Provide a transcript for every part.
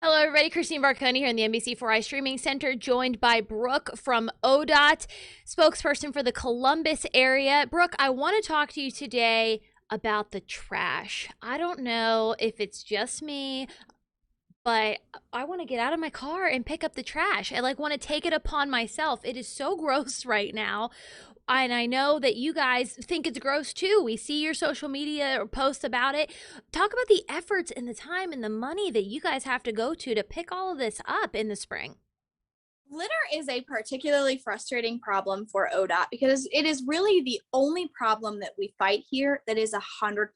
Hello, everybody. Christine Barconi here in the NBC4i Streaming Center, joined by Brooke from ODOT, spokesperson for the Columbus area. Brooke, I want to talk to you today about the trash. I don't know if it's just me, but I want to get out of my car and pick up the trash. I want to take it upon myself. It is so gross right now. And I know that you guys think it's gross too. We see your social media or posts about it. Talk about the efforts and the time and the money that you guys have to go to pick all of this up in the spring. Litter is a particularly frustrating problem for ODOT because it is really the only problem that we fight here that is 100%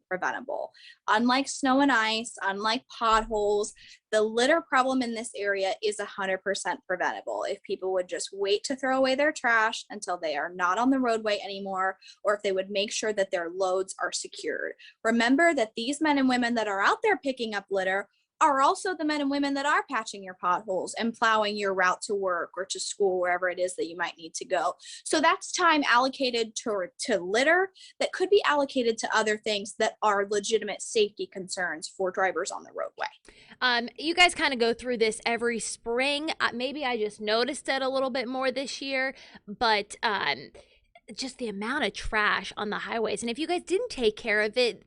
preventable. Unlike snow and ice, unlike potholes, the litter problem in this area is 100% preventable. If people would just wait to throw away their trash until they are not on the roadway anymore, or if they would make sure that their loads are secured. Remember that these men and women that are out there picking up litter are also the men and women that are patching your potholes and plowing your route to work or to school, wherever it is that you might need to go. So that's time allocated to litter that could be allocated to other things that are legitimate safety concerns for drivers on the roadway. You guys kind of go through this every spring. Maybe I just noticed it a little bit more this year, but just the amount of trash on the highways. And if you guys didn't take care of it,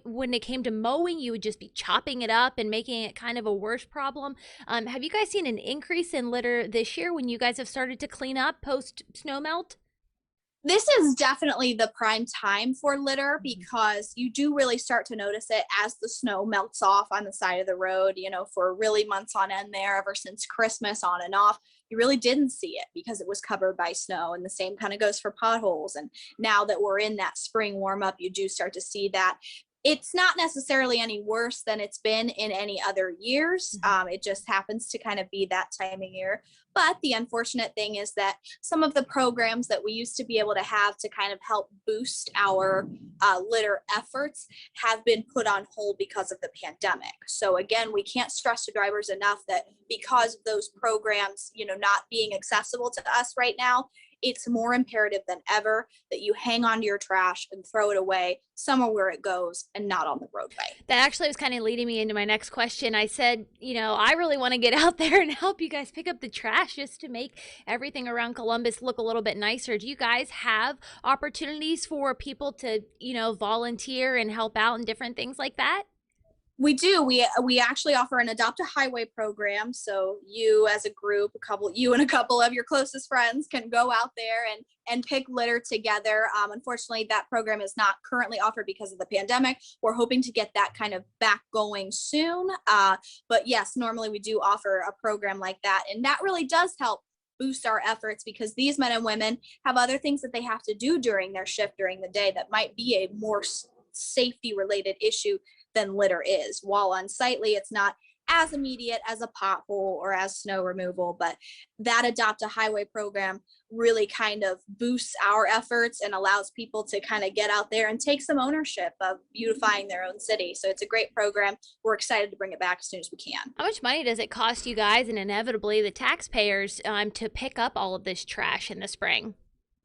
when it came to mowing, you would just be chopping it up and making it kind of a worse problem. Have you guys seen an increase in litter this year when you guys have started to clean up post snow melt? This is definitely the prime time for litter because you do really start to notice it as the snow melts off on the side of the road, for really months on end there, ever since Christmas on and off. You really didn't see it because it was covered by snow. And the same kind of goes for potholes. And now that we're in that spring warm up, you do start to see that. It's not necessarily any worse than it's been in any other years. It just happens to kind of be that time of year. But the unfortunate thing is that some of the programs that we used to be able to have to kind of help boost our litter efforts have been put on hold because of the pandemic. So again, we can't stress to drivers enough that because of those programs, not being accessible to us right now, it's more imperative than ever that you hang on to your trash and throw it away somewhere where it goes and not on the roadway. That actually was kind of leading me into my next question. I said, I really want to get out there and help you guys pick up the trash just to make everything around Columbus look a little bit nicer. Do you guys have opportunities for people to, volunteer and help out and different things like that? We do. We actually offer an adopt a highway program. So you as a group, you and a couple of your closest friends can go out there and pick litter together. Unfortunately, that program is not currently offered because of the pandemic. We're hoping to get that kind of back going soon. But yes, normally we do offer a program like that, and that really does help boost our efforts because these men and women have other things that they have to do during their shift during the day that might be a more safety related issue than litter is. While unsightly, it's not as immediate as a pothole or as snow removal, but that adopt a highway program really kind of boosts our efforts and allows people to kind of get out there and take some ownership of beautifying their own city. So it's a great program. We're excited to bring it back as soon as we can. How much money does it cost you guys and inevitably the taxpayers to pick up all of this trash in the spring?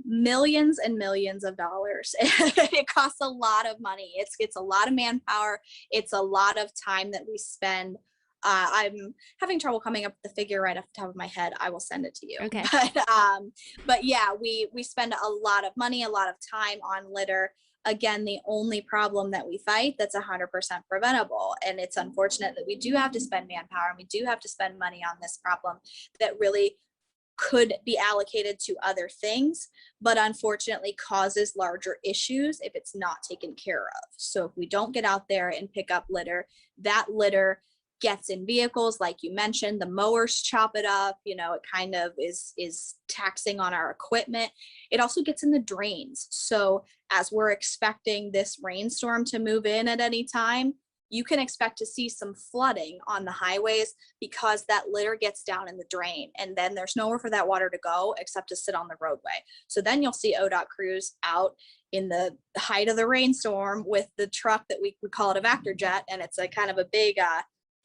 Millions and millions of dollars. It costs a lot of money. It's a lot of manpower. It's a lot of time that we spend. I'm having trouble coming up with the figure right off the top of my head. I will send it to you. Okay. But yeah, we spend a lot of money, a lot of time on litter. Again, the only problem that we fight that's 100% preventable. And it's unfortunate that we do have to spend manpower and we do have to spend money on this problem that really could be allocated to other things, but unfortunately causes larger issues if it's not taken care of. So if we don't get out there and pick up litter, that litter gets in vehicles, like you mentioned, the mowers chop it up, it kind of is taxing on our equipment. It also gets in the drains. So as we're expecting this rainstorm to move in at any time, you can expect to see some flooding on the highways because that litter gets down in the drain, and then there's nowhere for that water to go except to sit on the roadway. So then you'll see ODOT crews out in the height of the rainstorm with the truck that we call it a Vector jet, and it's a kind of a big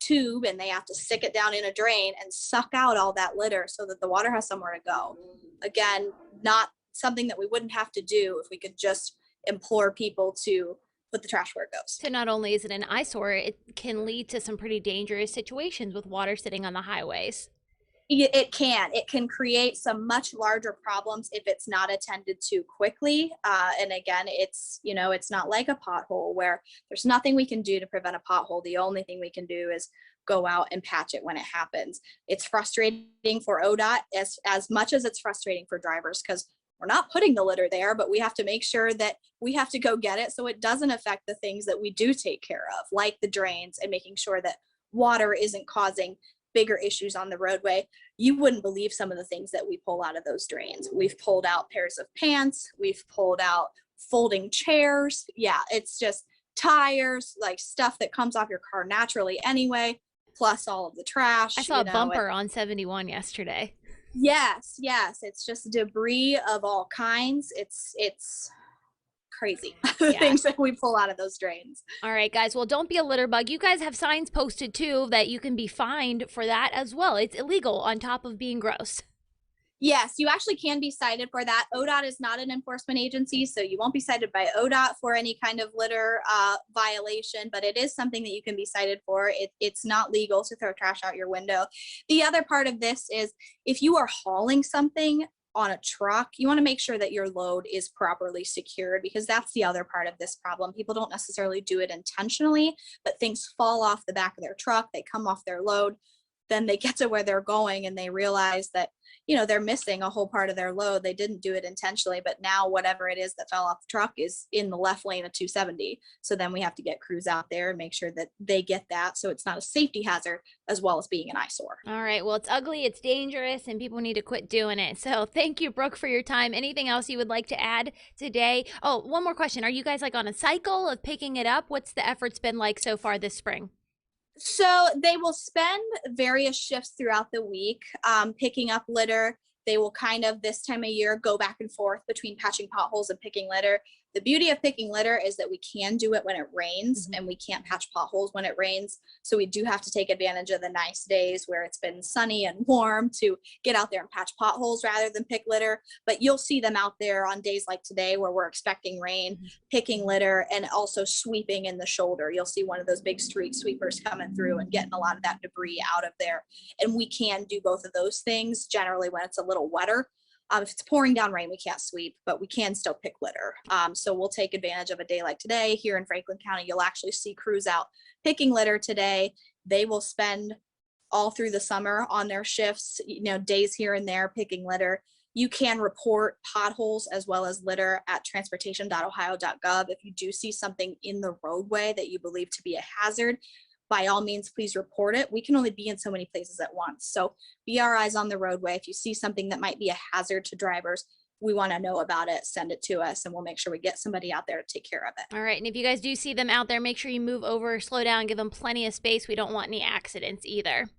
tube, and they have to stick it down in a drain and suck out all that litter so that the water has somewhere to go. Again, not something that we wouldn't have to do if we could just implore people to put the trash where it goes. So not only is it an eyesore, it can lead to some pretty dangerous situations with water sitting on the highways. It can create some much larger problems if it's not attended to quickly. And again, it's not like a pothole where there's nothing we can do to prevent a pothole. The only thing we can do is go out and patch it when it happens. It's frustrating for ODOT as much as it's frustrating for drivers, because we're not putting the litter there, but we have to make sure that we have to go get it so it doesn't affect the things that we do take care of, like the drains, and making sure that water isn't causing bigger issues on the roadway. You wouldn't believe some of the things that we pull out of those drains. We've pulled out pairs of pants, we've pulled out folding chairs. Yeah, it's just tires, like stuff that comes off your car naturally anyway, plus all of the trash. I saw a bumper on 71 yesterday. Yes, it's just debris of all kinds. It's crazy the Yeah. things that we pull out of those drains. All right, guys. Well, don't be a litter bug. You guys have signs posted too that you can be fined for that as well. It's illegal on top of being gross. Yes, you actually can be cited for that. ODOT is not an enforcement agency, so you won't be cited by ODOT for any kind of litter violation, but it is something that you can be cited for. It's not legal to throw trash out your window. The other part of this is if you are hauling something on a truck, you want to make sure that your load is properly secured, because that's the other part of this problem. People don't necessarily do it intentionally, but things fall off the back of their truck, they come off their load, then they get to where they're going and they realize that, they're missing a whole part of their load. They didn't do it intentionally, but now whatever it is that fell off the truck is in the left lane of 270. So then we have to get crews out there and make sure that they get that, so it's not a safety hazard as well as being an eyesore. All right. Well, it's ugly, it's dangerous, and people need to quit doing it. So thank you, Brooke, for your time. Anything else you would like to add today? Oh, one more question. Are you guys like on a cycle of picking it up? What's the efforts been like so far this spring? So they will spend various shifts throughout the week picking up litter. They will kind of this time of year go back and forth between patching potholes and picking litter. The beauty of picking litter is that we can do it when it rains, and we can't patch potholes when it rains. So we do have to take advantage of the nice days where it's been sunny and warm to get out there and patch potholes rather than pick litter. But you'll see them out there on days like today where we're expecting rain, picking litter and also sweeping in the shoulder. You'll see one of those big street sweepers coming through and getting a lot of that debris out of there. And we can do both of those things generally when it's a little wetter. If it's pouring down rain, we can't sweep, but we can still pick litter. So we'll take advantage of a day like today. Here in Franklin County, you'll actually see crews out picking litter today. They will spend all through the summer on their shifts, days here and there picking litter. You can report potholes as well as litter at transportation.ohio.gov. If you do see something in the roadway that you believe to be a hazard, by all means, please report it. We can only be in so many places at once. So be our eyes on the roadway. If you see something that might be a hazard to drivers, we want to know about it, send it to us, and we'll make sure we get somebody out there to take care of it. All right. And if you guys do see them out there, make sure you move over, slow down, give them plenty of space. We don't want any accidents either.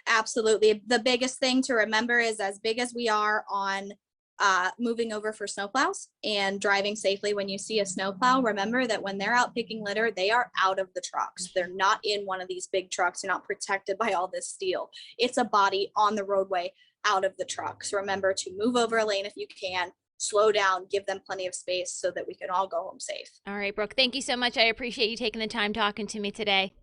Absolutely. The biggest thing to remember is as big as we are on moving over for snowplows and driving safely, when you see a snowplow, remember that when they're out picking litter, they are out of the trucks. They're not in one of these big trucks. They're not protected by all this steel. It's a body on the roadway out of the trucks. Remember to move over a lane if you can, slow down, give them plenty of space so that we can all go home safe. All right, Brooke, thank you so much. I appreciate you taking the time talking to me today.